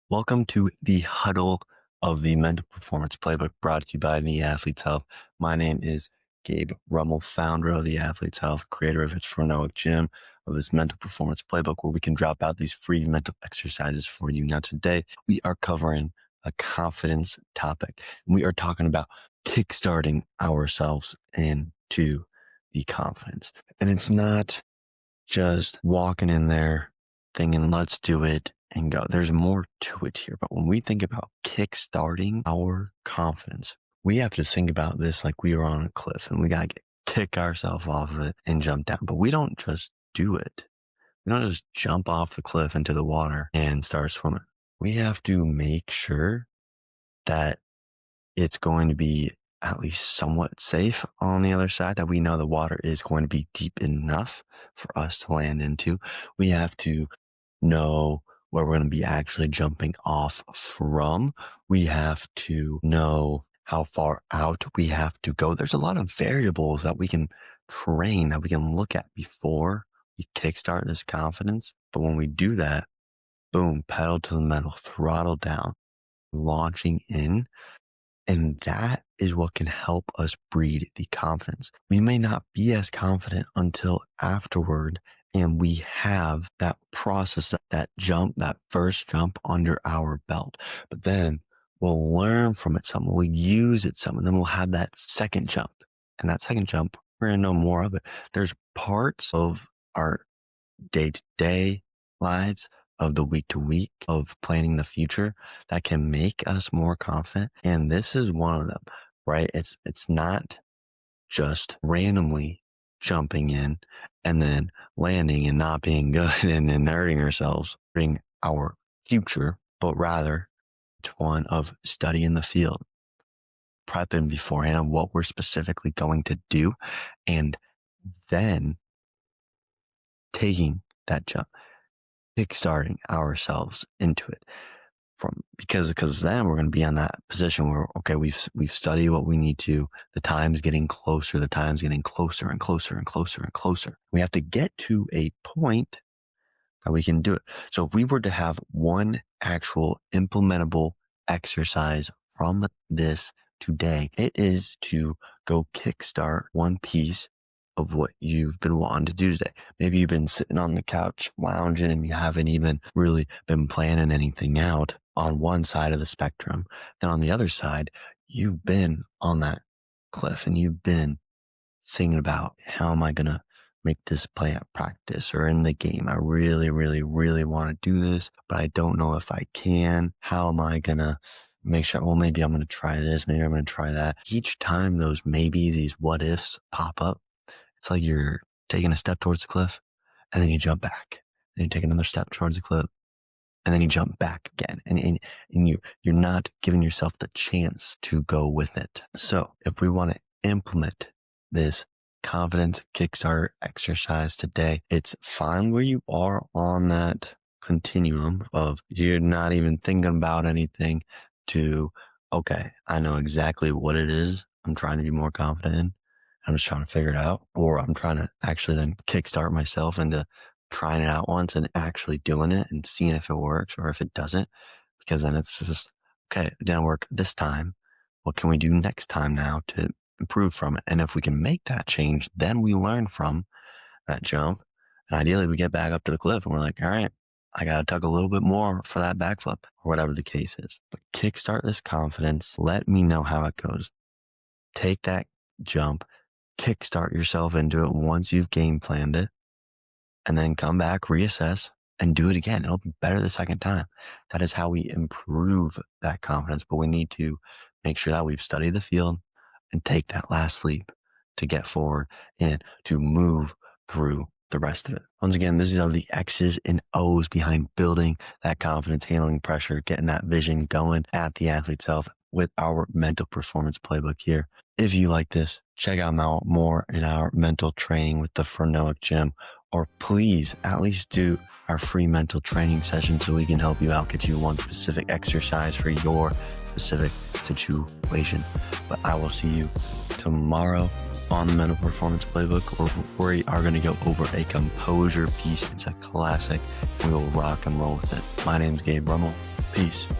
Welcome to the Huddle of the Mental Performance Playbook, brought to you by The Athlete's Health. My name is Gabe Rummel, founder of The Athlete's Health, creator of its Phrenomic Gym, of this Mental Performance Playbook, where we can drop out these free mental exercises for you. Now, today we are covering a confidence topic. We are talking about kickstarting ourselves into the confidence. And it's not just walking in there thinking, let's do it and go. There's more to it here. But when we think about kickstarting our confidence, we have to think about this like we are on a cliff and we got to kick ourselves off of it and jump down. But we don't just do it. We don't just jump off the cliff into the water and start swimming. We have to make sure that it's going to be at least somewhat safe on the other side, that we know the water is going to be deep enough for us to land into. We have to know where we're going to be actually jumping off from. We have to know how far out we have to go. There's a lot of variables that we can train, that we can look at before we kickstart this confidence. But when we do that, boom, pedal to the metal, throttle down, launching in. And that is what can help us breed the confidence. We may not be as confident until afterward, and we have that process, that jump, that first jump under our belt. But then we'll learn from it some, we'll use it some, and then we'll have that second jump. And that second jump, we're going to know more of it. There's parts of our day-to-day lives, of the week to week, of planning the future, that can make us more confident. And this is one of them, right? It's not just randomly jumping in and then landing and not being good and then hurting ourselves, hurting our future, but rather it's one of studying the field, prepping beforehand on what we're specifically going to do, and then taking that jump, kickstarting ourselves into it. Because then we're going to be on that position where, okay, we've studied what we need to. The time's getting closer. The time's getting closer and closer and closer and closer. We have to get to a point that we can do it. So if we were to have one actual implementable exercise from this today, it is to go kickstart one piece of what you've been wanting to do today. Maybe you've been sitting on the couch lounging and you haven't even really been planning anything out on one side of the spectrum. Then on the other side, you've been on that cliff and you've been thinking about, how am I going to make this play at practice or in the game? I really, really, really want to do this, but I don't know if I can. How am I going to make sure, well, maybe I'm going to try this, maybe I'm going to try that. Each time those maybes, these what ifs pop up, it's like you're taking a step towards the cliff and then you jump back. Then you take another step towards the cliff and then you jump back again. And you're not giving yourself the chance to go with it. So if we want to implement this confidence Kickstarter exercise today, it's fine where you are on that continuum of you're not even thinking about anything to, okay, I know exactly what it is I'm trying to be more confident in. I'm just trying to figure it out, or I'm trying to actually then kickstart myself into trying it out once and actually doing it and seeing if it works or if it doesn't, because then it's just, okay, it didn't work this time. What can we do next time now to improve from it? And if we can make that change, then we learn from that jump. And ideally we get back up to the cliff and we're like, all right, I got to tug a little bit more for that backflip or whatever the case is. But kickstart this confidence. Let me know how it goes. Take that jump, kickstart yourself into it once you've game planned it, and then come back, reassess, and do it again. It'll be better the second time. That is how we improve that confidence. But we need to make sure that we've studied the field and take that last leap to get forward and to move through the rest of it. Once again, this is all the X's and O's behind building that confidence, handling pressure, getting that vision going at the Athlete's Health with our mental performance playbook here. If you like this, check out more in our mental training with the Phrenomic Gym, or please at least do our free mental training session so we can help you out, get you one specific exercise for your specific situation. But I will see you tomorrow on the Mental Performance Playbook, where we are going to go over a composure piece. It's a classic. We will rock and roll with it. My name's Gabe Rummel. Peace.